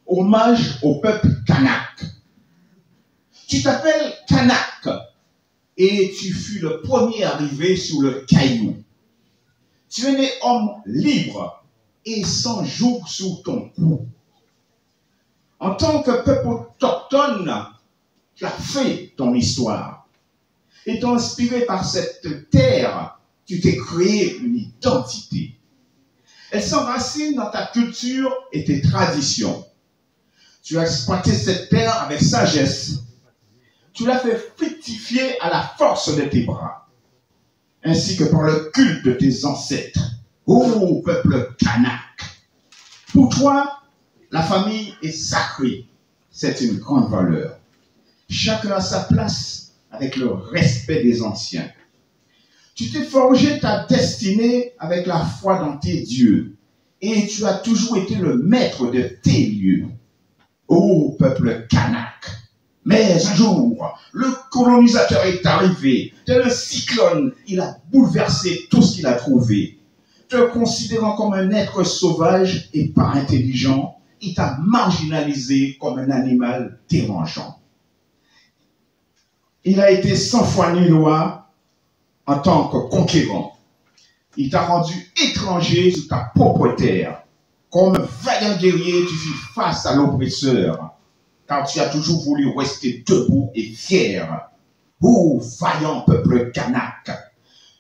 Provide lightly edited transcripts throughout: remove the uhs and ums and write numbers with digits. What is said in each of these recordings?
Hommage au peuple kanak. Tu t'appelles Kanak et tu fus le premier arrivé sur le caillou. Tu es né homme libre et sans joug sous ton cou. En tant que peuple autochtone, tu as fait ton histoire. Étant inspiré par cette terre, tu t'es créé une identité. Elle s'enracine dans ta culture et tes traditions. Tu as exploité cette terre avec sagesse. Tu l'as fait fructifier à la force de tes bras, ainsi que par le culte de tes ancêtres. Ô peuple kanak! Pour toi, la famille est sacrée. C'est une grande valeur. Chacun a sa place avec le respect des anciens. Tu t'es forgé ta destinée avec la foi dans tes dieux. Et tu as toujours été le maître de tes lieux. Ô peuple kanak! Mais un jour, le colonisateur est arrivé. Tel un cyclone, il a bouleversé tout ce qu'il a trouvé. Te considérant comme un être sauvage et pas intelligent, il t'a marginalisé comme un animal dérangeant. Il a été sans foi ni loi en tant que conquérant. Il t'a rendu étranger sur ta propre terre. Comme vaillant guerrier, tu fus face à l'oppresseur, car tu as toujours voulu rester debout et fier. Ô vaillant peuple kanak!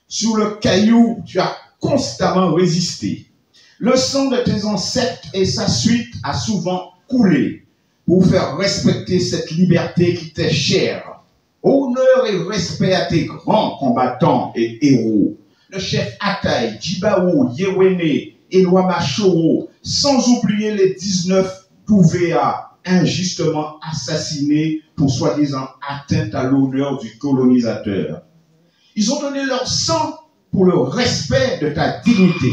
Sur le caillou, tu as constamment résisté. Le sang de tes ancêtres et sa suite a souvent coulé pour faire respecter cette liberté qui t'est chère. Honneur et respect à tes grands combattants et héros. Le chef Ataï, Djibao, Yewene, Eloi Machoro, sans oublier les 19 Pouvéa, injustement assassinés pour soi-disant atteinte à l'honneur du colonisateur. Ils ont donné leur sang pour le respect de ta dignité.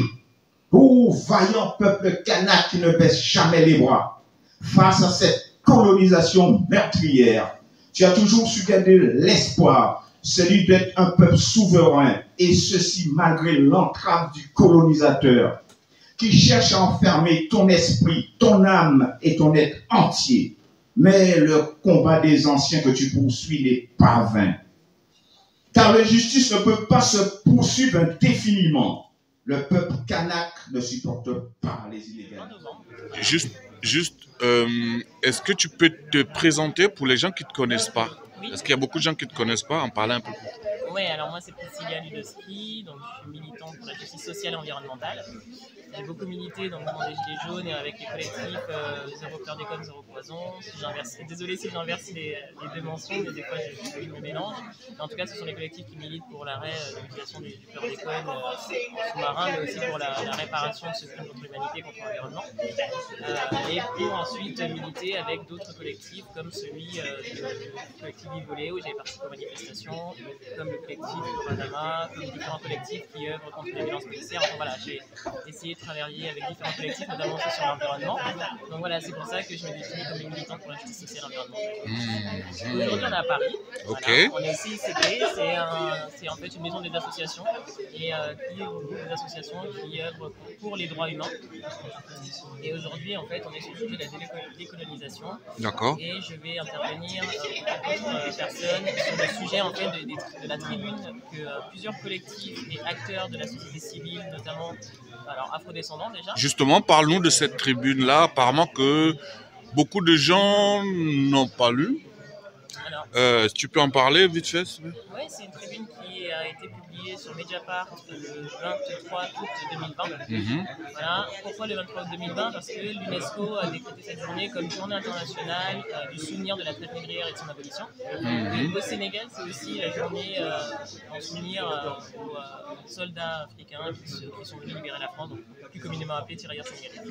Ô vaillant peuple kanak qui ne baisse jamais les bras, face à cette colonisation meurtrière, tu as toujours su garder l'espoir, celui d'être un peuple souverain, et ceci malgré l'entrave du colonisateur, qui cherche à enfermer ton esprit, ton âme et ton être entier. Mais le combat des anciens que tu poursuis n'est pas vain. Car la justice ne peut pas se poursuivre indéfiniment. Le peuple kanak ne supporte pas les illégalités. Est-ce que tu peux te présenter pour les gens qui ne te connaissent pas? Parce qu'il y a beaucoup de gens qui ne te connaissent pas, en parler un peu plus. Ouais, alors moi c'est Priscilla Ludowski, donc je suis militante pour la justice sociale et environnementale. J'ai beaucoup milité dans le mouvement des Gilets jaunes et avec les collectifs Zéro chlordécone, Zéro poison. Désolé si j'inverse les deux mentions, mais des fois je me mélange. Mais en tout cas, ce sont les collectifs qui militent pour l'arrêt de l'utilisation du chlordécone sous-marin, mais aussi pour la réparation de ce crime contre l'humanité, contre l'environnement. Et pour ensuite militer avec d'autres collectifs comme celui du collectif Vivolé où j'ai participé aux manifestations, comme le collectif Coradama, comme différents collectifs qui œuvrent contre les violences policières. Enfin voilà, j'ai essayé de travailler avec différents collectifs, notamment aussi sur l'environnement. Donc voilà, c'est pour ça que je me définis comme une militante pour la justice sociale et environnementale. Aujourd'hui, on est à Paris. Ok. Voilà. On est au CICP, c'est en fait une maison des associations et qui regroupe des associations qui œuvrent pour les droits humains. Et aujourd'hui, en fait, on est sur le sujet de la décolonisation. D'accord. Et je vais intervenir avec d'autres personnes sur le sujet en fait de la tribune que plusieurs collectifs et acteurs de la société civile, notamment alors afrodescendants déjà. Justement, parle-nous de cette tribune-là. Apparemment que beaucoup de gens n'ont pas lu. Alors, Tu peux en parler vite fait? Oui, c'est une tribune qui a été publiée sur Mediapart le 23 août 2020. Voilà. Pourquoi le 23 août 2020? Parce que l'UNESCO a décrété cette journée comme journée internationale du souvenir de la traite négrière et de son abolition. Et au Sénégal, c'est aussi la journée en souvenir aux soldats africains qui sont venus libérer la France, donc plus communément appelés tirailleurs sénégalais.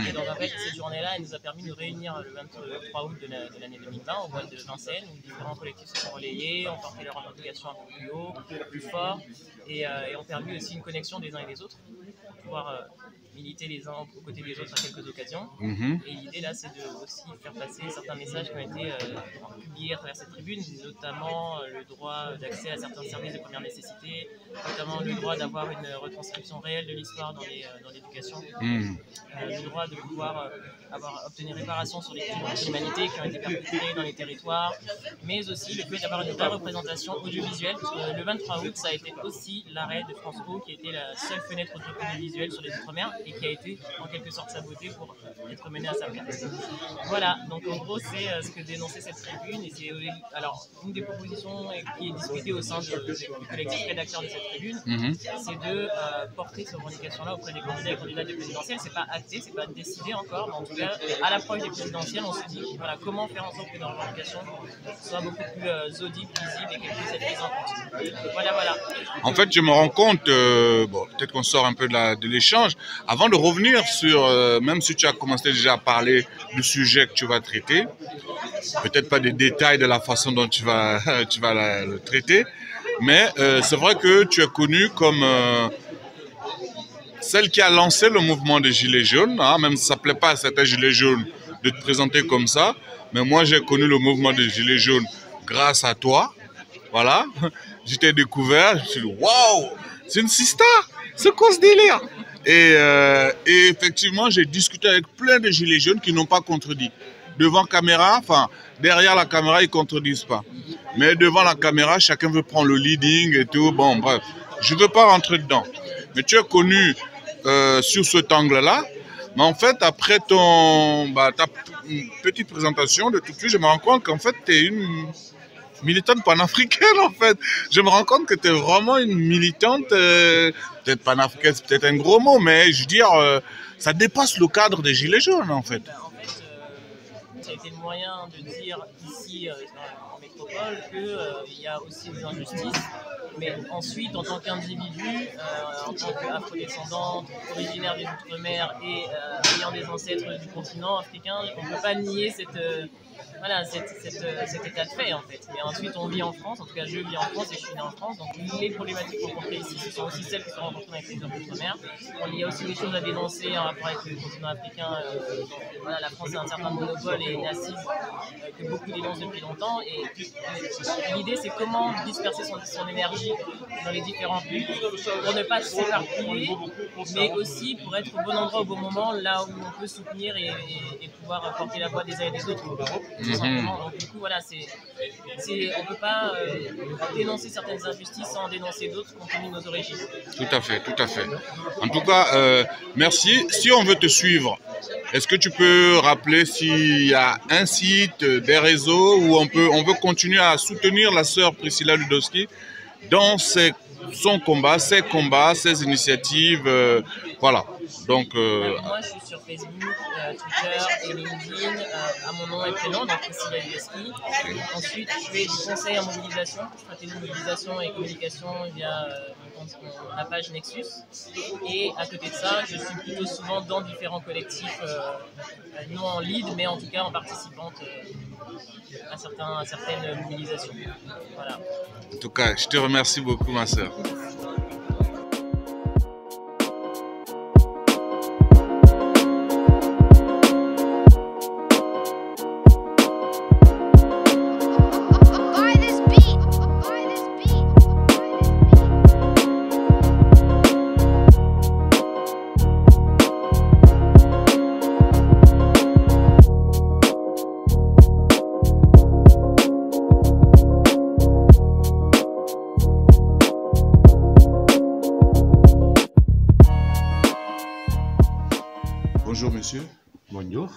Et donc en fait, cette journée-là, elle nous a permis de nous réunir le 23 août de l'année 2020 au bois de Vincennes, où différents collectifs se sont relayés, ont porté leurs revendications un peu plus haut, plus fort, et ont permis aussi une connexion des uns et des autres pour pouvoir militer les uns aux côtés des autres à quelques occasions. Et l'idée là, c'est de aussi faire passer certains messages qui ont été publiés à travers cette tribune, notamment le droit d'accès à certains services de première nécessité, notamment le droit d'avoir une retranscription réelle de l'histoire dans l'éducation, le droit de pouvoir obtenir réparation sur les crimes contre l'humanité qui ont été perpétrés dans les territoires, mais aussi le fait d'avoir une vraie représentation audiovisuelle, parce que le 23 août, ça a été aussi l'arrêt de France O, qui était la seule fenêtre audiovisuelle sur les Outre-mer et qui a été en quelque sorte sabotée pour être menée à sa place. Voilà, donc en gros, c'est ce que dénonçait cette tribune, et c'est alors une des propositions qui est discutée au sein du collectif rédacteur de cette tribune, c'est de porter ces revendications-là auprès des candidats et candidates des présidentielles. C'est pas acté, c'est pas décidé encore, mais en tout cas, à l'approche des présidentielles, on se dit voilà, comment faire en sorte que nos revendications soient beaucoup plus audibles, visibles et qu'elles puissent être prises en compte. Voilà, voilà. En fait, je me rends compte, bon, peut-être qu'on sort un peu de l'échange, avant de revenir sur, même si tu as commencé déjà à parler du sujet que tu vas traiter, peut-être pas des détails de la façon dont tu vas le traiter, mais c'est vrai que tu es connue comme celle qui a lancé le mouvement des Gilets jaunes, hein, même si ça ne plaît pas à certains Gilets jaunes de te présenter comme ça, mais moi j'ai connu le mouvement des Gilets jaunes grâce à toi, voilà, je t'ai découvert, je me suis dit waouh, c'est une sista, c'est quoi ce délire? Et effectivement, j'ai discuté avec plein de Gilets jaunes qui n'ont pas contredit. Devant caméra, enfin, derrière la caméra, ils ne contredisent pas. Mais devant la caméra, chacun veut prendre le leading et tout. Bon, bref, je ne veux pas rentrer dedans. Mais tu es connu sur cet angle-là. Mais en fait, après ta petite présentation de tout de suite, je me rends compte qu'en fait, tu es une militante panafricaine, en fait. Je me rends compte que tu es vraiment une militante, peut-être panafricaine, c'est peut-être un gros mot, mais je veux dire, ça dépasse le cadre des Gilets jaunes, en fait. Ça a été le moyen de dire ici en métropole qu'il y a aussi des injustices, mais ensuite en tant qu'individu, en tant qu'afrodescendante, originaire des Outre-mer et ayant des ancêtres du continent africain, on ne peut pas nier cet état de fait en fait. Mais ensuite on vit en France, en tout cas je vis en France et je suis né en France, donc les problématiques rencontrées ici, ce sont aussi celles qui sont rencontrées dans les pays d'outre-mer. Il y a aussi des choses à dénoncer en rapport avec le continent africain. Voilà, la France a un certain monopole et une assise que beaucoup dénoncent depuis longtemps. Et l'idée c'est comment disperser son énergie dans les différents pays pour ne pas s'éparpiller, mais aussi pour être au bon endroit au bon moment, là où on peut soutenir et pouvoir porter la voix des uns et des autres. Donc du coup voilà, on ne peut pas dénoncer certaines injustices sans dénoncer d'autres compte tenu de nos origines. Tout à fait, tout à fait. En tout cas, merci. Si on veut te suivre, est-ce que tu peux rappeler s'il y a un site, des réseaux où on veut continuer à soutenir la sœur Priscilla Ludowski dans son combat, ses combats, ses initiatives, voilà. Donc, moi, je suis sur Facebook, Twitter et LinkedIn à mon nom et prénom, donc Priscilla Uleski. Ensuite, je fais du conseil en mobilisation, stratégie de mobilisation et communication via ma page Nexus. Et à côté de ça, je suis plutôt souvent dans différents collectifs, non en lead, mais en tout cas en participante à certaines mobilisations. Voilà. En tout cas, je te remercie beaucoup, ma sœur. Bonjour monsieur. Bonjour.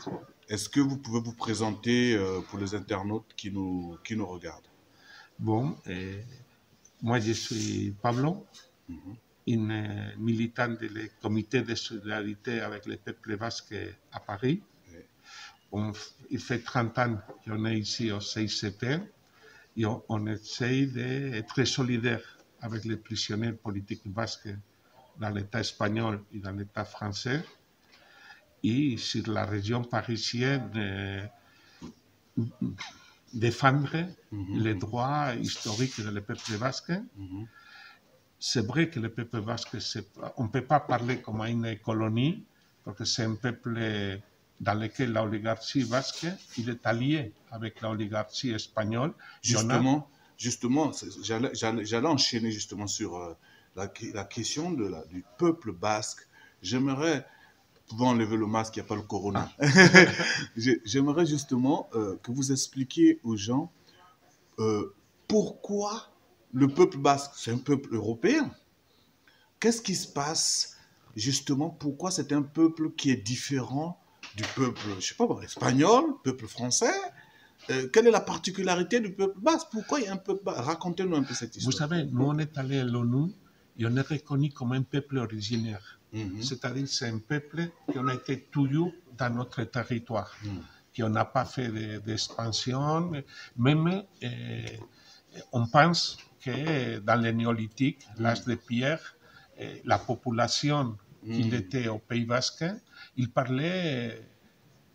Est-ce que vous pouvez vous présenter pour les internautes qui nous regardent? Bon, moi je suis Pablo, une militante du comité de solidarité avec le peuple basque à Paris. Il fait 30 ans qu'on est ici au CICP et on essaye d'être solidaire avec les prisonniers politiques basques dans l'État espagnol et dans l'État français. Et sur la région parisienne, défendre les droits historiques du peuple basque. C'est vrai que le peuple basque, on ne peut pas parler comme une colonie, parce que c'est un peuple dans lequel l'oligarchie basque il est allié avec l'oligarchie espagnole. Justement, j'allais enchaîner justement sur la question du peuple basque. J'aimerais, pouvant enlever le masque, il n'y a pas le corona. J'aimerais justement que vous expliquiez aux gens pourquoi le peuple basque, c'est un peuple européen. Qu'est-ce qui se passe justement? Pourquoi c'est un peuple qui est différent du peuple, je ne sais pas, espagnol, peuple français? Quelle est la particularité du peuple basque? Pourquoi il y a un peuple basque? Racontez-nous un peu cette histoire. Vous savez, nous on est allé à l'ONU et on est reconnu comme un peuple originaire. C'est-à-dire c'est un peuple qui a été toujours dans notre territoire, qui n'a pas fait d'expansion. Même on pense que dans le néolithique, l'âge de pierre, la population qui était au Pays Basque, il parlait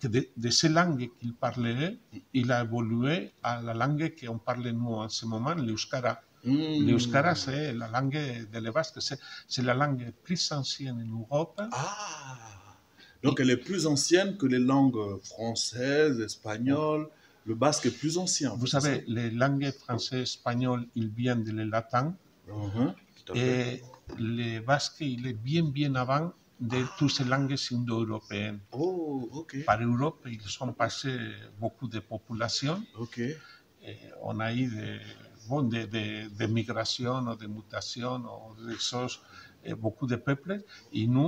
de ces langues qu'il parlait, il a évolué à la langue qu'on parle nous en ce moment, l'Euskara. L'Euskara, c'est la langue de les Basques, c'est la langue plus ancienne en Europe. Ah, donc elle est plus ancienne que les langues françaises, espagnoles. Le basque est plus ancien. Vous savez, les langues françaises et espagnoles, ils viennent du latin. Et le basque, il est bien avant de toutes ces langues indo-européennes. Par Europe, ils sont passés beaucoup de populations. Et on a eu des migrations, des mutations, des choses, beaucoup de peuples. Et nous,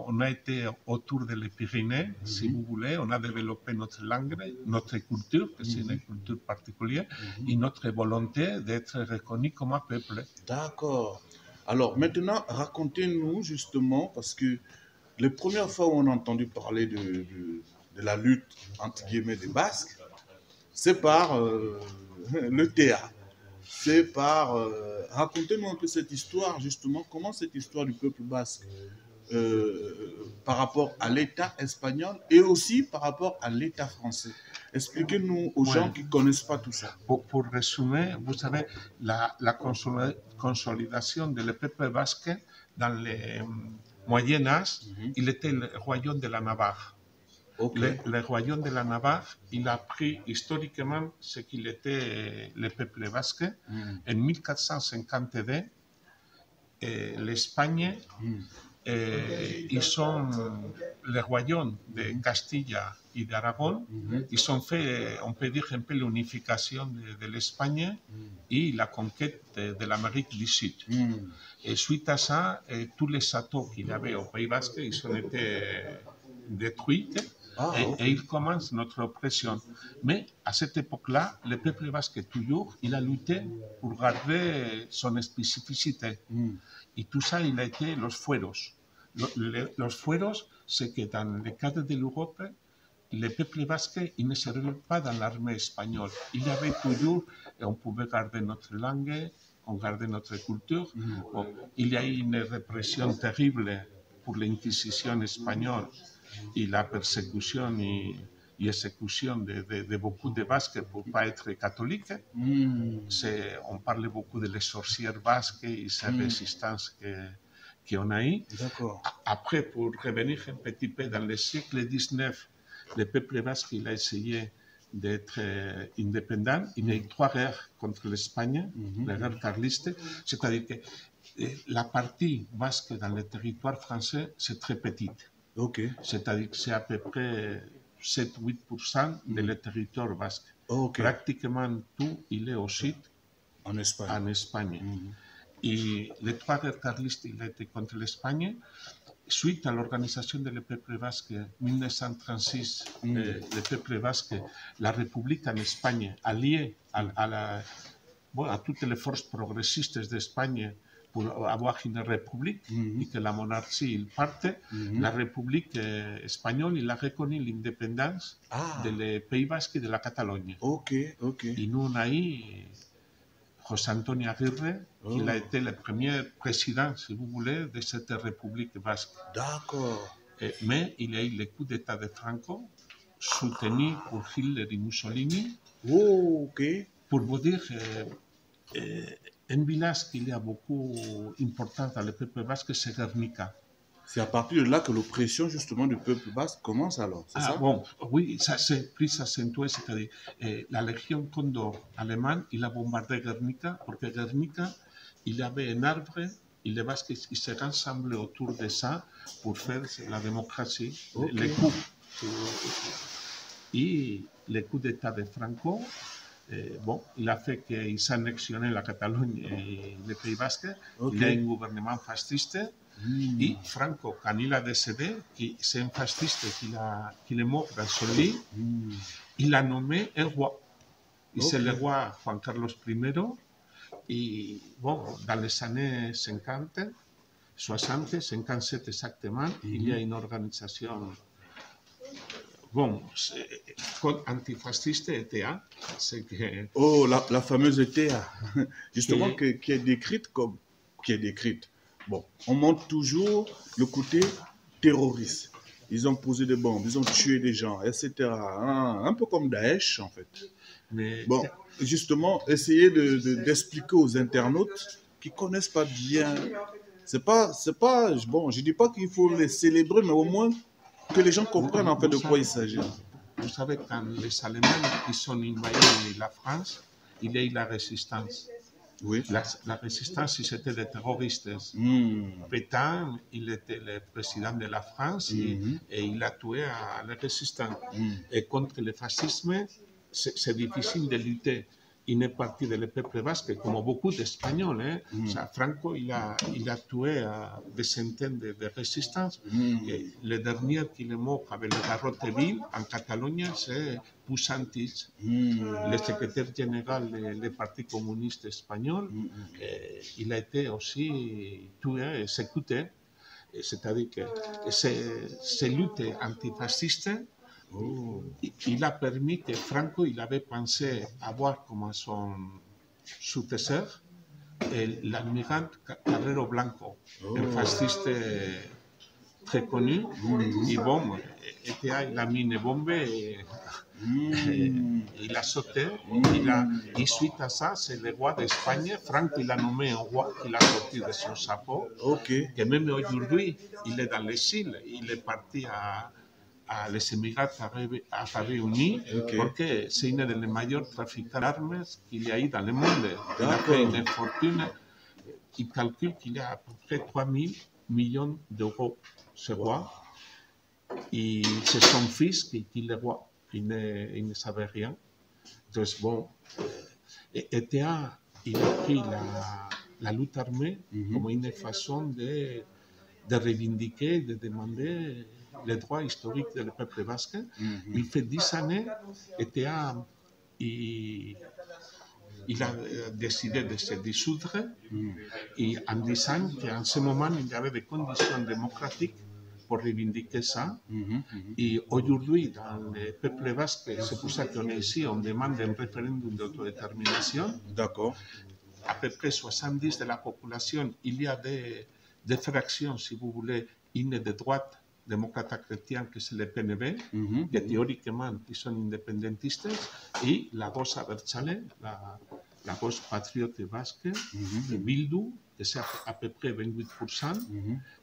on a été autour des Pyrénées, si vous voulez. On a développé notre langue, notre culture, que c'est une culture particulière, et notre volonté d'être reconnu comme un peuple. D'accord. Alors maintenant, racontez-nous justement, parce que les premières fois où on a entendu parler de la lutte, entre guillemets, des Basques, c'est par le théâtre. C'est par... racontez-nous un peu cette histoire, justement, comment cette histoire du peuple basque, par rapport à l'État espagnol et aussi par rapport à l'État français. Expliquez-nous aux gens qui ne connaissent pas tout ça. Pour résumer, vous savez, la consolidation du peuple basque dans le Moyen-Âge, il était le royaume de la Navarre. Le royaume de la Navarre, il a pris historiquement ce qu'il était le peuple basque. En 1452, l'Espagne, ils sont les royaumes de Castille et d'Aragon. Ils ont fait, on peut dire, un peu l'unification de l'Espagne et la conquête de l'Amérique du Sud. Et suite à ça, tous les châteaux qu'il y avait au Pays Basque, ils ont été détruits. Et il commence notre oppression. Mais à cette époque-là, le peuple basque, toujours, il a lutté pour garder son spécificité. Et tout ça, il a été los fueros. Los fueros, c'est que dans le cadre de l'Europe, le peuple basque, il ne servait pas dans l'armée espagnole. Il y avait toujours, et on pouvait garder notre langue, on gardait notre culture. Bon, il y a eu une répression terrible pour l'Inquisition espagnole et la persécution et exécution de beaucoup de Basques pour ne pas être catholiques. On parlait beaucoup de les sorcières basques et sa résistance qu'on a eue. Après, pour revenir un petit peu dans le siècle XIX, le peuple basque il a essayé d'être indépendant. Il y a eu 3 guerres contre l'Espagne, la guerre carliste, c'est-à-dire que la partie basque dans le territoire français, c'est très petite. C'est-à-dire que c'est à peu près 7-8% de le territoire basque. Pratiquement tout, il est au sud, en Espagne. Et les 3 guerres carlistes, il a été contre l'Espagne. Suite à l'organisation du peuple basque, 1936, le peuple basque, la République en Espagne, alliée à toutes les forces progressistes d'Espagne pour avoir une république et que la monarchie il parte, la République espagnole il a reconnu l'indépendance des Pays Basques et de la Catalogne. Et nous on a eu José Antonio Aguirre, qui a été le premier président, si vous voulez, de cette République basque. Mais il y a eu le coup d'État de Franco, soutenu par Hitler et Mussolini. Pour vous dire, un village qui est beaucoup important dans le peuple basque, c'est Guernica. C'est à partir de là que l'oppression justement du peuple basque commence alors, c'est ça? Bon, oui, ça s'est plus accentué, c'est-à-dire la Légion Condor allemande, il a bombardé Guernica, parce que Guernica, il y avait un arbre, et les Basques ils se rassemblaient autour de ça pour faire la démocratie, les coups. Et le coup d'État de Franco, il a fait qu'il s'annexionne la Catalogne et les Pays Basques, il y a un gouvernement fasciste. Et Franco, quand il a décédé, c'est un fasciste qui est mort dans son lit, il a nommé un roi. Et c'est le roi Juan Carlos I. Et bon, dans les années 50, 60, 57 exactement, il y a une organisation antifasciste ETA. La fameuse ETA, justement, qui est décrite comme... Bon, on montre toujours le côté terroriste. Ils ont posé des bombes, ils ont tué des gens, etc. Un peu comme Daesh, en fait. Mais bon, justement, essayer d'expliquer aux internautes qui ne connaissent pas bien. Bon, je ne dis pas qu'il faut les célébrer, mais au moins que les gens comprennent en fait de quoi il s'agit. Vous savez, quand les Allemands ils sont envahis la France, il y a eu la résistance. La résistance, c'était des terroristes. Pétain, il était le président de la France et il a tué les résistants. Et contre le fascisme, c'est difficile de lutter. Il est parti du peuple basque, comme beaucoup d'Espagnols. Franco, il a tué des centaines de résistants. Et le dernier qui est mort avec le garrote vil en Catalogne, c'est Pusantis, le secrétaire général du Parti communiste espagnol. Il a été aussi tué, exécuté. C'est-à-dire que ces luttes antifascistes, il a permis que Franco il avait pensé avoir comme son successeur l'almirante Carrero Blanco, un fasciste très connu. Et bon, il a mis une bombe et il a sauté. Et suite à ça, c'est le roi d'Espagne. Franco il a nommé un roi qu'il a sorti de son chapeau. Et même aujourd'hui, il est dans l'exil. Il est parti à les Émirats Arabes Unis, parce que c'est une des meilleurs trafiquants d'armes qu'il y a eu dans le monde. Il a fait une fortune. Il calcule qu'il y a à peu près 3 000 millions d'euros, ce roi. Et c'est son fils qui est le roi. Il ne savait rien. Donc, bon, ETA, il a pris la lutte armée comme une façon de revendiquer, de demander les droits historiques du peuple basque. Il fait 10 années, il a décidé de se dissoudre et en disant qu'en ce moment, il y avait des conditions démocratiques pour revendiquer ça. Et aujourd'hui, dans le peuple basque, c'est pour ça qu'on est ici, on demande un référendum d'autodétermination. D'accord. À peu près 70% de la population, il y a des fractions, si vous voulez, une de droite, démocrate chrétien, que c'est le PNB, qui théoriquement ils sont indépendantistes, et la gauche abertzale, la gauche patriote basque, Bildu, que c'est à peu près 28%,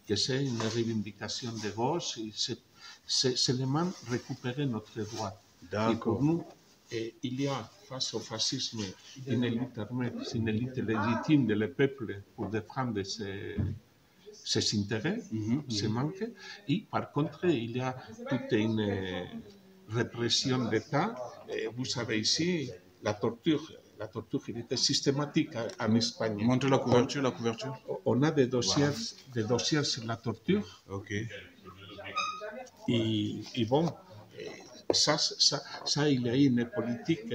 que c'est une revendication de gauche, et c'est seulement récupérer notre droit. Et pour nous, il y a face au fascisme une élite légitime de le peuple pour défendre ses intérêts, ses manques. Et par contre, il y a toute une répression d'État. Vous savez ici, la torture, il était systématique en Espagne. Montrez la couverture. On a des dossiers sur la torture. Ok. Et bon, ça, il y a une politique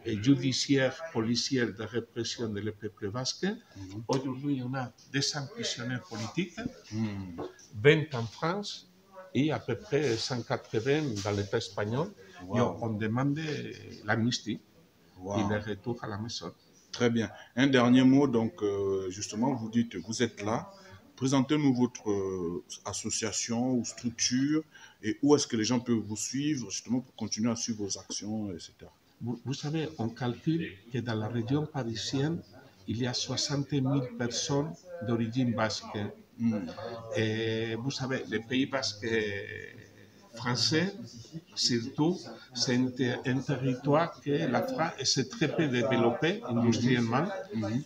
judiciaire, policière de répression de le peuple basque. Aujourd'hui, on a 200 prisonniers politiques, 20 en France et à peu près 180 dans l'État espagnol. Et on demande l'amnistie et le retour à la maison. Très bien. Un dernier mot, donc justement, vous dites, vous êtes là. Présentez-nous votre association ou structure et où est-ce que les gens peuvent vous suivre justement pour continuer à suivre vos actions, etc. Vous savez, on calcule que dans la région parisienne, il y a 60 000 personnes d'origine basque. Et vous savez, le Pays basque français, surtout, c'est un territoire que la France s'est très peu développé industriellement.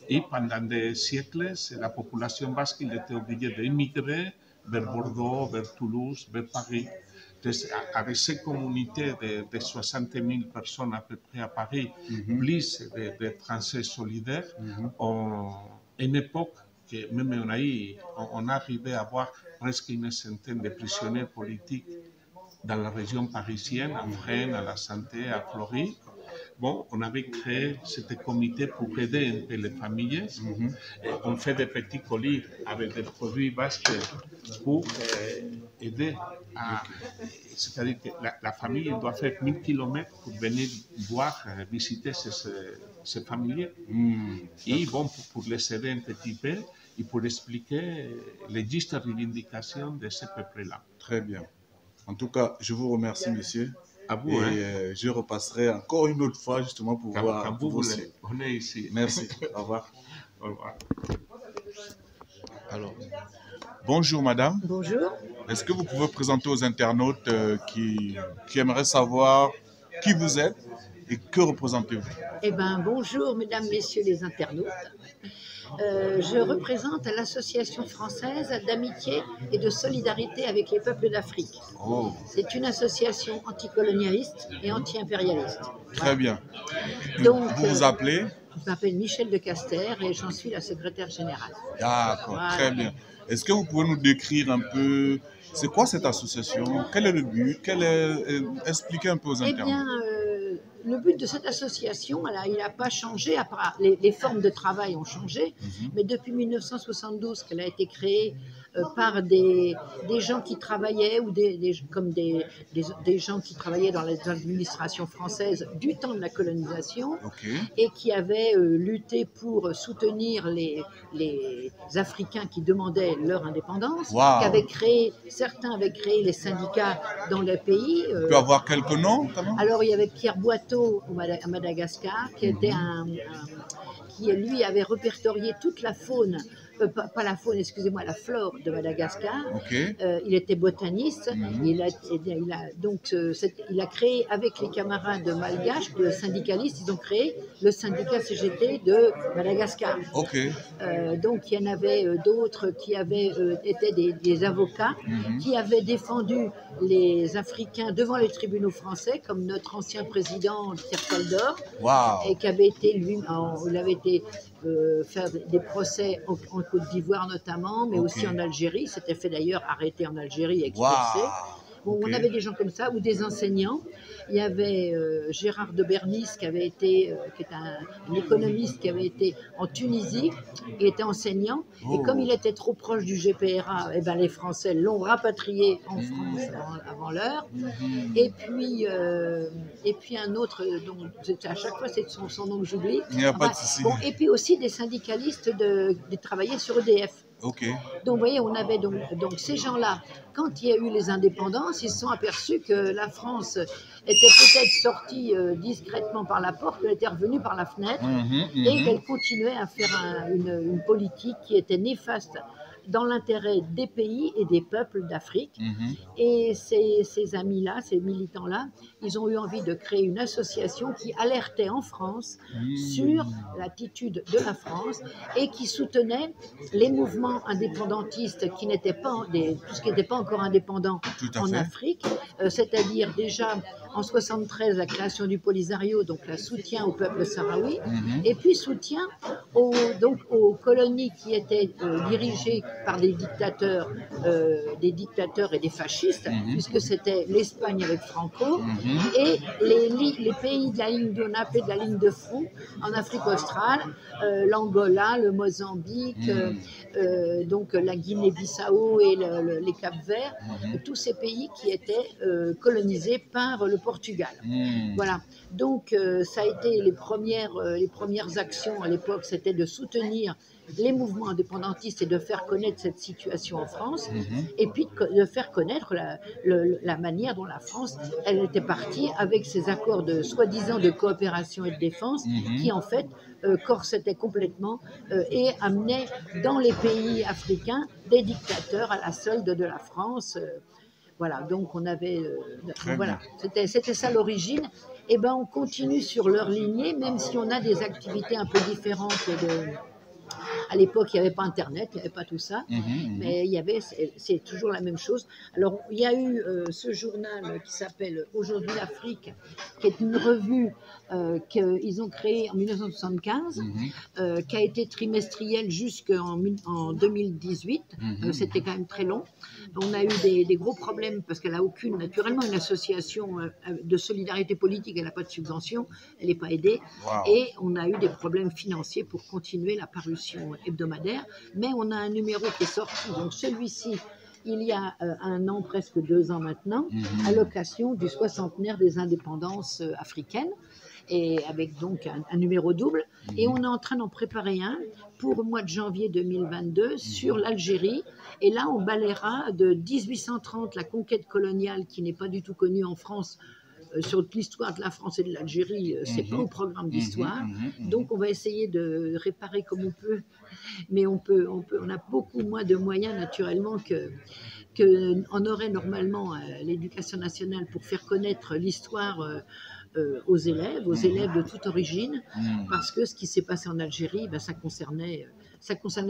Et pendant des siècles, la population basque était obligée d'émigrer vers Bordeaux, vers Toulouse, vers Paris. Avec ces communautés de 60 000 personnes à peu près à Paris, plus de Français solidaires, une époque que même on a arrivé à avoir presque une centaine de prisonniers politiques dans la région parisienne, à Fresnes, à la Santé, à Fleury. Bon, on avait créé ce comité pour aider un peu les familles. On fait des petits colis avec des produits basques pour aider à... C'est-à-dire que la famille doit faire 1000 km pour venir voir, visiter ces familles. Et bon, pour les aider un petit peu et pour expliquer les justes revendications de ce peuple-là. Très bien. En tout cas, je vous remercie, monsieur. À vous, et je repasserai encore une autre fois justement pour voir. Quand vous voulez, on est ici. Merci. Au revoir. Au revoir. Alors, bonjour madame. Bonjour. Est-ce que vous pouvez présenter aux internautes qui aimeraient savoir qui vous êtes et que représentez-vous? Eh bien, bonjour mesdames, messieurs les internautes. Je représente l'association française d'amitié et de solidarité avec les peuples d'Afrique. C'est une association anticolonialiste et anti-impérialiste. Très bien. Donc, vous vous appelez? Je m'appelle Michel de Caster et j'en suis la secrétaire générale. D'accord, voilà. Très bien. Est-ce que vous pouvez nous décrire un peu, c'est quoi cette association? Quel est le but? Expliquez un peu aux internautes. Eh bien, le but de cette association, il n'a pas changé, à part les formes de travail ont changé, mais depuis 1972 qu'elle a été créée par des gens qui travaillaient, ou comme des gens qui travaillaient dans les administrations françaises du temps de la colonisation, et qui avaient lutté pour soutenir les Africains qui demandaient leur indépendance, certains avaient créé les syndicats dans le pays. On peut avoir quelques noms Alors il y avait Pierre Boiteau à Madagascar, qui était qui lui avait répertorié toute la faune, pas la faune, excusez-moi, la flore de Madagascar. Il était botaniste. Il a créé avec les camarades malgaches, de syndicalistes, ils ont créé le syndicat CGT de Madagascar. Donc il y en avait d'autres qui avaient été des avocats qui avaient défendu les Africains devant les tribunaux français, comme notre ancien président Pierre Kaldor, et qui avait été faire des procès en Côte d'Ivoire notamment, mais aussi en Algérie. C'était fait d'ailleurs arrêter en Algérie, expulsé. Bon, on avait des gens comme ça, ou des enseignants. Il y avait Gérard de Bernis, qui est un économiste qui avait été en Tunisie, qui était enseignant. Et comme il était trop proche du GPRA, eh ben, les Français l'ont rapatrié en France avant l'heure. Et puis un autre, dont à chaque fois c'est son nom que j'oublie. Il n'y a pas de souci. Bon, et puis aussi des syndicalistes qui travaillaient sur EDF. Donc, vous voyez, on avait donc ces gens-là, quand il y a eu les indépendances, ils se sont aperçus que la France était peut-être sortie discrètement par la porte, qu'elle était revenue par la fenêtre, et qu'elle continuait à faire une politique qui était néfaste dans l'intérêt des pays et des peuples d'Afrique. Et ces amis-là, ces militants-là, ils ont eu envie de créer une association qui alertait en France sur l'attitude de la France et qui soutenait les mouvements indépendantistes qui n'étaient pas, tout ce qui n'était pas encore indépendant en Afrique, c'est-à-dire déjà en 73 la création du Polisario, donc le soutien au peuple sahraoui, et puis soutien aux colonies qui étaient dirigées par des dictateurs et des fascistes, puisque c'était l'Espagne avec Franco, et les pays de la ligne de Naples et de la ligne de front en Afrique australe, l'Angola, le Mozambique, donc la Guinée-Bissau et les Cap-Verts, tous ces pays qui étaient colonisés par le Portugal. Voilà. Donc ça a été les premières actions à l'époque, c'était de soutenir les mouvements indépendantistes et de faire connaître cette situation en France, et puis de faire connaître la manière dont la France, elle était partie avec ses accords de soi-disant de coopération et de défense, qui en fait corsetaient complètement et amenaient dans les pays africains des dictateurs à la solde de la France. Voilà, donc on avait, voilà, c'était ça l'origine. Et ben on continue sur leur lignée, même si on a des activités un peu différentes à l'époque, il n'y avait pas Internet, il n'y avait pas tout ça, mais c'est toujours la même chose. Alors, il y a eu ce journal qui s'appelle Aujourd'hui l'Afrique, qui est une revue qu'ils ont créée en 1975, qui a été trimestrielle jusqu'en 2018. C'était quand même très long. On a eu des gros problèmes parce qu'elle n'a aucune, naturellement, une association de solidarité politique, elle n'a pas de subvention, elle n'est pas aidée. Et on a eu des problèmes financiers pour continuer la parution hebdomadaire, mais on a un numéro qui est sorti, donc celui-ci, il y a 1 an, presque 2 ans maintenant, à l'occasion du 60e des indépendances africaines, et avec donc un numéro double. Et on est en train d'en préparer un pour le mois de janvier 2022 sur l'Algérie. Et là, on balayera de 1830, la conquête coloniale, qui n'est pas du tout connue en France, sur l'histoire de la France et de l'Algérie, c'est pas au programme d'histoire. Donc on va essayer de réparer comme on peut, mais on a beaucoup moins de moyens naturellement qu'on aurait normalement à l'éducation nationale pour faire connaître l'histoire aux élèves de toute origine, parce que ce qui s'est passé en Algérie, ça concernait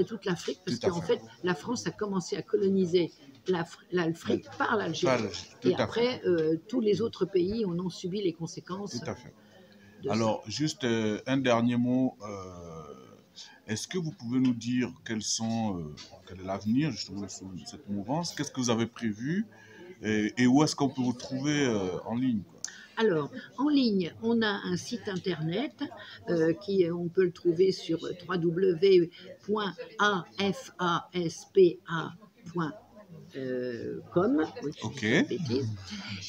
toute l'Afrique, parce qu'en fait la France a commencé à coloniser l'Afrique par l'Algérie. Et après, tous les autres pays en ont subi les conséquences. Tout à fait. Alors, juste un dernier mot. Est-ce que vous pouvez nous dire quel est l'avenir justement de cette mouvance? Qu'est-ce que vous avez prévu et où est-ce qu'on peut vous trouver en ligne, quoi? Alors, en ligne, on a un site internet on peut le trouver sur www.afaspa.com.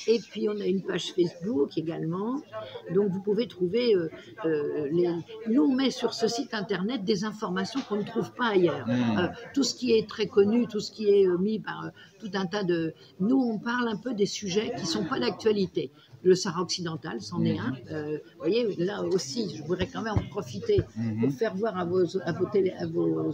Et puis on a une page Facebook également, donc vous pouvez trouver nous on met sur ce site internet des informations qu'on ne trouve pas ailleurs, tout ce qui est très connu, tout ce qui est mis par tout un tas de... Nous on parle un peu des sujets qui ne sont pas d'actualité. Le Sahara occidental, c'en est un. Vous voyez, là aussi, je voudrais quand même en profiter pour faire voir à vos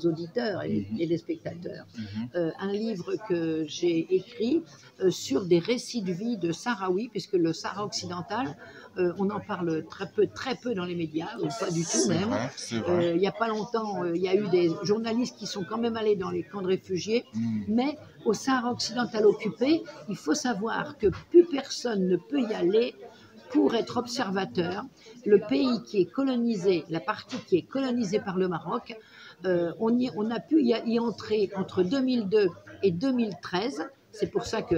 auditeurs et les spectateurs un livre que j'ai écrit sur des récits de vie de Sahraouis, puisque le Sahara occidental, on en parle très peu dans les médias, ou pas du tout même. Il n'y a pas longtemps, il y a eu des journalistes qui sont quand même allés dans les camps de réfugiés, mais au Sahara occidental occupé, il faut savoir que plus personne ne peut y aller pour être observateur. Le pays qui est colonisé, la partie qui est colonisée par le Maroc, on a pu y entrer entre 2002 et 2013. C'est pour ça qu'il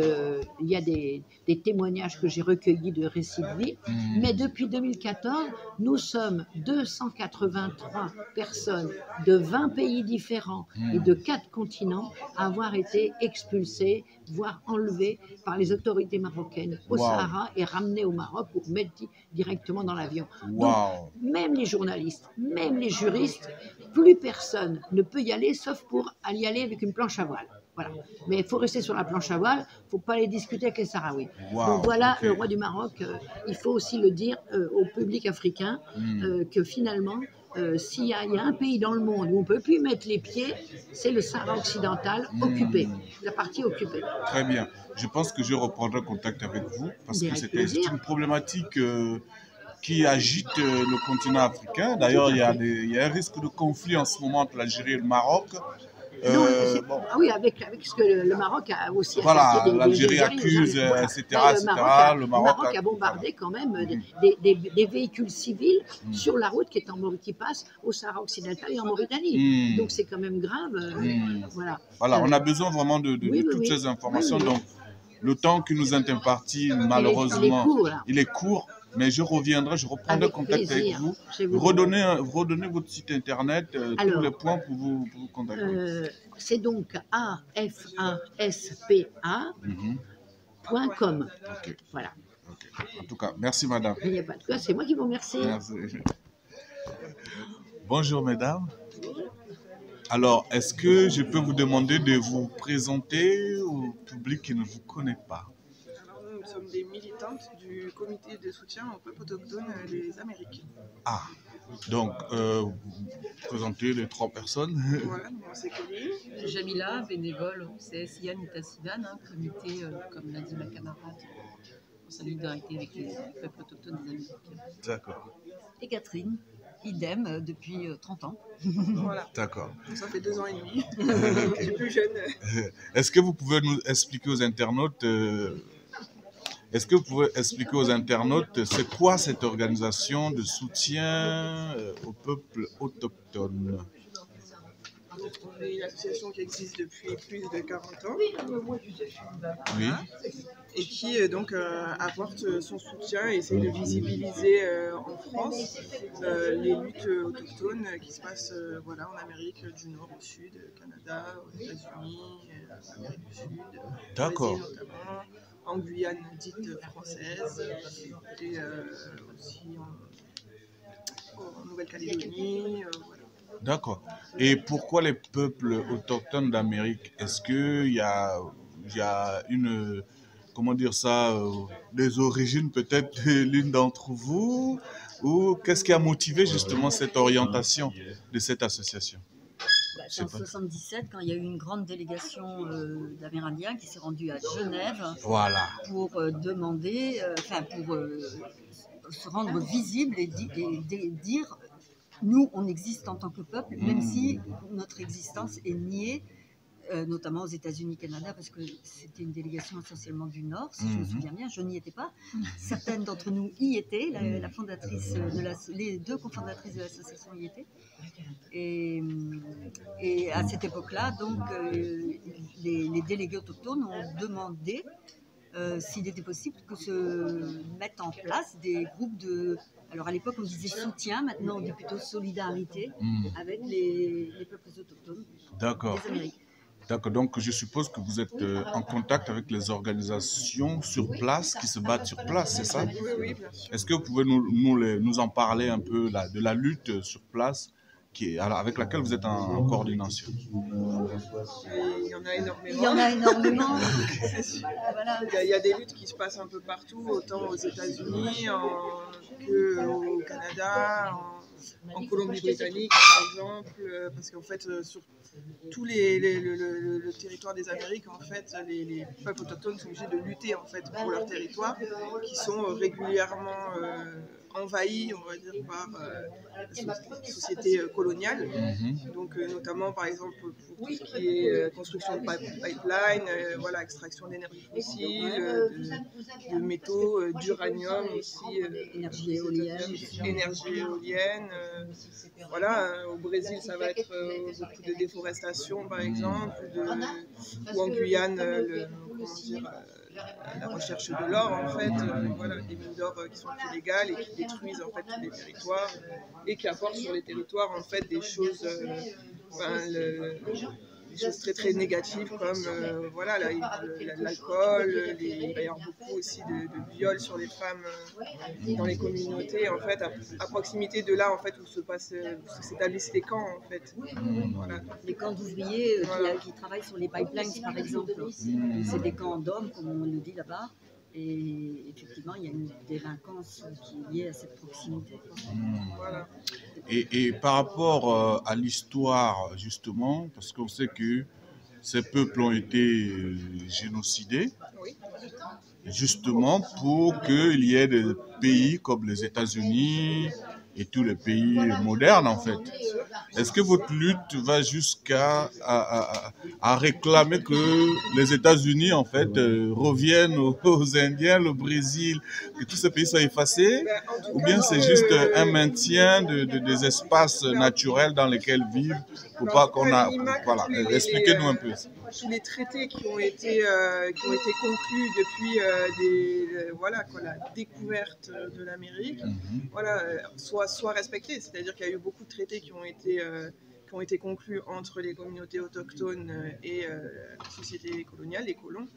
y a des témoignages que j'ai recueillis de récits de vie. Mais depuis 2014, nous sommes 283 personnes de 20 pays différents et de 4 continents à avoir été expulsées, voire enlevées par les autorités marocaines au Sahara et ramenées au Maroc pour mettre directement dans l'avion. Donc, même les journalistes, même les juristes, plus personne ne peut y aller sauf pour y aller avec une planche à voile. Voilà. Mais il faut rester sur la planche à voile, il ne faut pas aller discuter avec les Sahraouis. Donc voilà, le roi du Maroc, il faut aussi le dire au public africain, que finalement, s'il y a un pays dans le monde où on ne peut plus mettre les pieds, c'est le Sahara occidental occupé, la partie occupée. Très bien. Je pense que je reprendrai contact avec vous parce que c'est une problématique qui agite le continent africain. D'ailleurs, il y a un risque de conflit en ce moment entre l'Algérie et le Maroc. Ah oui, avec ce que le Maroc a aussi attaqué l'Algérie accuse, etc. Le Maroc a bombardé quand même des véhicules civils sur la route qui passe au Sahara occidental et en Mauritanie. Donc c'est quand même grave. Voilà, on a besoin vraiment de toutes ces informations. Donc le temps qui nous est imparti, malheureusement, il est court. Mais je reviendrai, je reprendrai contact avec vous. Redonnez votre site internet, tous les points pour vous contacter. C'est donc afaspa.com. Voilà. En tout cas, merci madame. Il n'y a pas de quoi, c'est moi qui vous remercie. Merci. Bonjour mesdames. Alors, est-ce que je peux vous demander de vous présenter au public qui ne vous connaît pas? Nous sommes des militantes du comité de soutien aux peuples autochtones des Amériques. Ah, donc vous présentez les 3 personnes. Voilà, moi c'est Colline. Jamila, bénévole au CSIA Nitassidan, comité, comme l'a dit ma camarade, en solidarité avec les peuples autochtones des Amériques. D'accord. Et Catherine, idem, depuis 30 ans. Voilà. D'accord. Ça fait 2 ans et demi. Je suis plus jeune. Est-ce que vous pouvez nous expliquer aux internautes c'est quoi cette organisation de soutien au peuple autochtone? On est une association qui existe depuis plus de 40 ans. Oui. Et qui donc apporte son soutien et essaie de visibiliser en France les luttes autochtones qui se passent en Amérique du Nord, au Sud, au Canada, aux États-Unis, Amérique du Sud, D'accord. notamment, en Guyane dite française, et aussi en Nouvelle-Calédonie. Voilà. D'accord. Et pourquoi les peuples autochtones d'Amérique? Est-ce qu'il y a une, comment dire ça, des origines peut-être de l'une d'entre vous? Ou qu'est-ce qui a motivé justement cette orientation de cette association? C'est en 1977, quand il y a eu une grande délégation d'Amérindiens qui s'est rendue à Genève pour demander, pour se rendre visible et dire nous, on existe en tant que peuple, même si notre existence est niée, notamment aux États-Unis, Canada, parce que c'était une délégation essentiellement du Nord, si je me souviens bien. Je n'y étais pas. Certaines d'entre nous y étaient. La fondatrice les 2 cofondatrices de l'association y étaient. Et à cette époque-là, donc, les délégués autochtones ont demandé s'il était possible que se mettent en place des groupes de... Alors à l'époque on disait soutien, maintenant on dit plutôt solidarité avec les peuples autochtones des Amériques. D'accord, donc je suppose que vous êtes en contact avec les organisations sur place, qui se battent sur place, c'est ça? Oui, bien sûr. Est-ce que vous pouvez nous en parler un peu de la lutte sur place avec laquelle vous êtes en coordination? Il y en a énormément. Il y en a énormément. Voilà. Il y a des luttes qui se passent un peu partout, autant aux États-Unis qu'au Canada, en Colombie-Britannique par exemple, parce qu'en fait sur tout le territoire des Amériques, en fait, les peuples autochtones sont obligés de lutter en fait pour leur territoire, qui sont régulièrement envahis, on va dire, par la société coloniale. Donc, notamment, par exemple, pour tout ce qui est construction de pipeline, voilà, extraction d'énergie fossile, de métaux, d'uranium aussi, énergie éolienne. Voilà, au Brésil, ça va être beaucoup de déforestation, par exemple, ou en Guyane, la recherche de l'or, en fait, voilà, des mines d'or qui sont illégales et qui détruisent en fait tous les territoires et qui apportent sur les territoires en fait des choses, des choses très très négatives comme voilà, l'alcool, il va y avoir beaucoup aussi de viols sur les femmes dans les communautés, en fait, à proximité de là en fait où s'établissent les camps, en fait. Voilà. Les camps d'ouvriers qui travaillent sur les pipelines, par exemple. C'est des camps d'hommes, comme on le dit là-bas. Et effectivement, il y a une délinquance qui est liée à cette proximité. Voilà. Et par rapport à l'histoire, justement, parce qu'on sait que ces peuples ont été génocidés, oui, justement pour qu'il y ait des pays comme les États-Unis et tous les pays modernes, en fait. Est-ce que votre lutte va jusqu'à réclamer que les États-Unis, en fait, reviennent aux Indiens, le Brésil, que tous ces pays soient effacés? Ou bien c'est juste un maintien des espaces naturels dans lesquels vivent pour pas qu'on a... Voilà, expliquez-nous un peu. Tous les traités qui ont été conclus depuis la découverte de l'Amérique, voilà, soit respectés. C'est-à-dire qu'il y a eu beaucoup de traités qui ont été conclus entre les communautés autochtones et la société coloniale, les colons,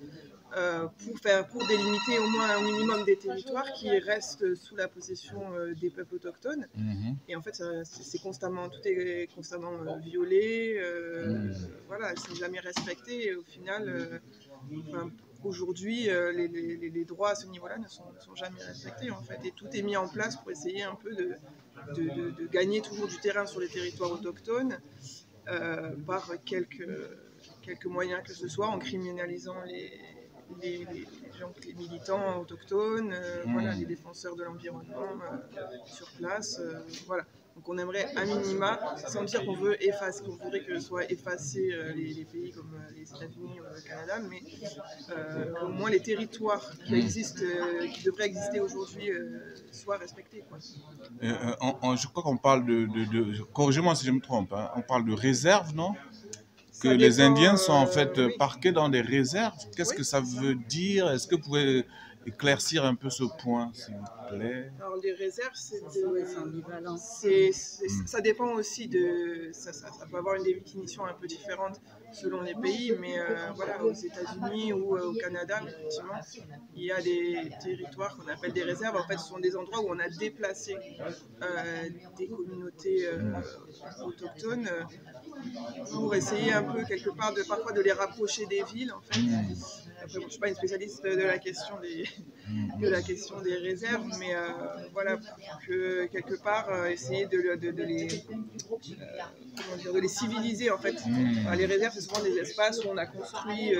pour délimiter au moins un minimum des territoires qui restent sous la possession des peuples autochtones. Et en fait, tout est constamment violé, voilà, c'est jamais respecté. Et au final, aujourd'hui, les droits à ce niveau-là ne sont jamais respectés, en fait. Et tout est mis en place pour essayer un peu de gagner toujours du terrain sur les territoires autochtones par quelques moyens que ce soit, en criminalisant les militants autochtones, voilà, les défenseurs de l'environnement sur place, voilà. Donc on aimerait à minima, sans dire qu'on veut effacer, qu'on voudrait que soient effacés les pays comme les États-Unis ou le Canada, mais au moins les territoires qui existent, qui devraient exister aujourd'hui, soient respectés, quoi. Je crois qu'on parle corrigez-moi si je me trompe, hein, on parle de réserve, non? Que les Indiens sont en fait parqués dans des réserves. Qu'est-ce que ça veut dire? Est-ce que vous pouvez éclaircir un peu ce point, s'il vous plaît? Alors les réserves, ça dépend aussi de... Ça peut avoir une définition un peu différente selon les pays, mais voilà, aux États-Unis ou au Canada, effectivement, il y a des territoires qu'on appelle des réserves. En fait, ce sont des endroits où on a déplacé des communautés autochtones pour essayer un peu quelque part parfois de les rapprocher des villes, en fait. Après, bon, je ne suis pas une spécialiste de la question des réserves, mais voilà, que quelque part essayer de les civiliser, en fait. Les réserves, c'est souvent des espaces où on a construit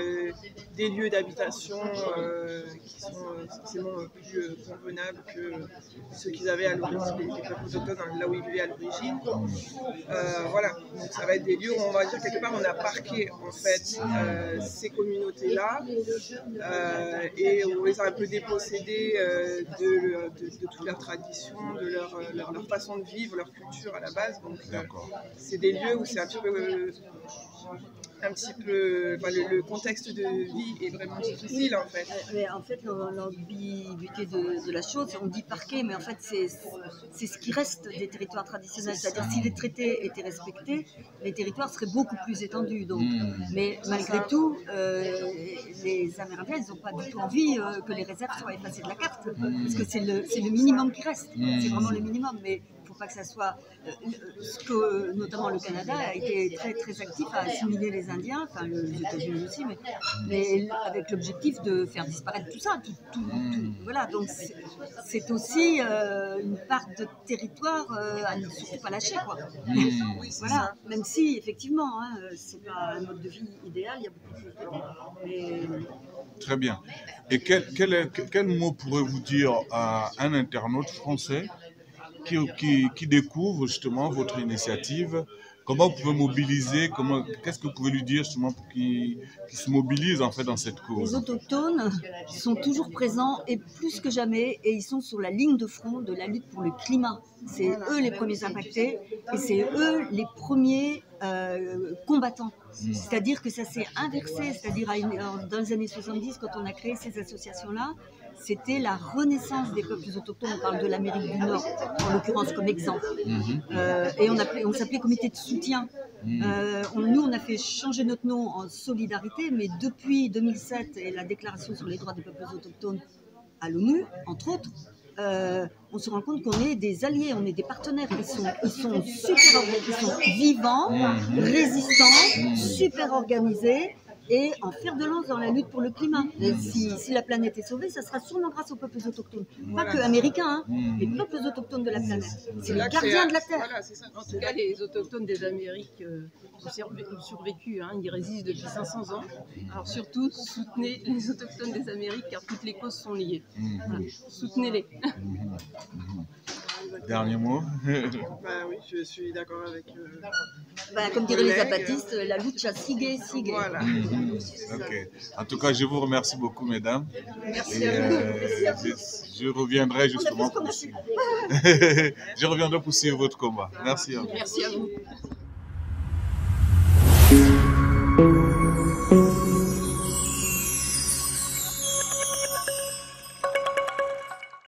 des lieux d'habitation qui sont forcément plus convenables que ceux qu'ils avaient à l'origine, les peuples autochtones, là où ils vivaient à l'origine. Voilà, donc ça va être des lieux où on va dire quelque part on a parqué en fait ces communautés-là et on les a un peu dépossédés de toute leur tradition, de leur façon de vivre, leur culture à la base. Donc c'est des lieux où c'est un petit peu le contexte de vie est vraiment difficile, en fait. Mais en fait, l'ambiguïté de la chose, on dit parquet, mais en fait c'est ce qui reste des territoires traditionnels. C'est-à-dire si les traités étaient respectés, les territoires seraient beaucoup plus étendus. Donc. Mais malgré tout, les Amérindiens, ils n'ont pas du tout envie que les réserves soient effacées de la carte, parce que c'est le minimum qui reste. C'est vraiment le minimum. Mais pas que ça soit notamment le Canada a été très très actif à assimiler les Indiens, enfin les États-Unis aussi, mais avec l'objectif de faire disparaître tout ça, voilà. Donc c'est aussi une part de territoire à ne surtout pas lâcher, quoi. Voilà, même si effectivement c'est pas un mode de vie idéal, il y a beaucoup plus de Très bien. Et quel mot pourrez-vous dire à un internaute français qui découvre justement votre initiative, comment vous pouvez mobiliser, qu'est-ce que vous pouvez lui dire justement pour qu'il se mobilise en fait dans cette cause? Les autochtones sont toujours présents et plus que jamais, et ils sont sur la ligne de front de la lutte pour le climat. C'est eux les premiers impactés et c'est eux les premiers combattants. C'est-à-dire que ça s'est inversé, c'est-à-dire dans les années 70, quand on a créé ces associations-là, c'était la renaissance des peuples autochtones. On parle de l'Amérique du Nord, en l'occurrence comme exemple. Et on s'appelait comité de soutien. Nous, on a fait changer notre nom en solidarité, mais depuis 2007 et la déclaration sur les droits des peuples autochtones à l'ONU, entre autres, on se rend compte qu'on est des alliés, on est des partenaires. Ils sont super organisés, ils sont vivants, résistants, super organisés et en fer de lance dans la lutte pour le climat. Et si la planète est sauvée, ça sera sûrement grâce aux peuples autochtones. Pas que américains, les peuples autochtones de la planète. C'est les gardiens de la Terre. Voilà, c'est ça. En tout cas, les autochtones des Amériques ont survécu, ils résistent depuis 500 ans. Alors surtout, soutenez les autochtones des Amériques car toutes les causes sont liées. Voilà. Soutenez-les. Dernier mot. Oui, je suis d'accord avec. Comme diraient les zapatistes, la lucha sigue, sigue. Voilà. Ok. En tout cas, je vous remercie beaucoup, mesdames. Merci et, à vous. je reviendrai justement pour suivre. Je reviendrai pour suivre votre combat. Merci à vous. Merci à vous.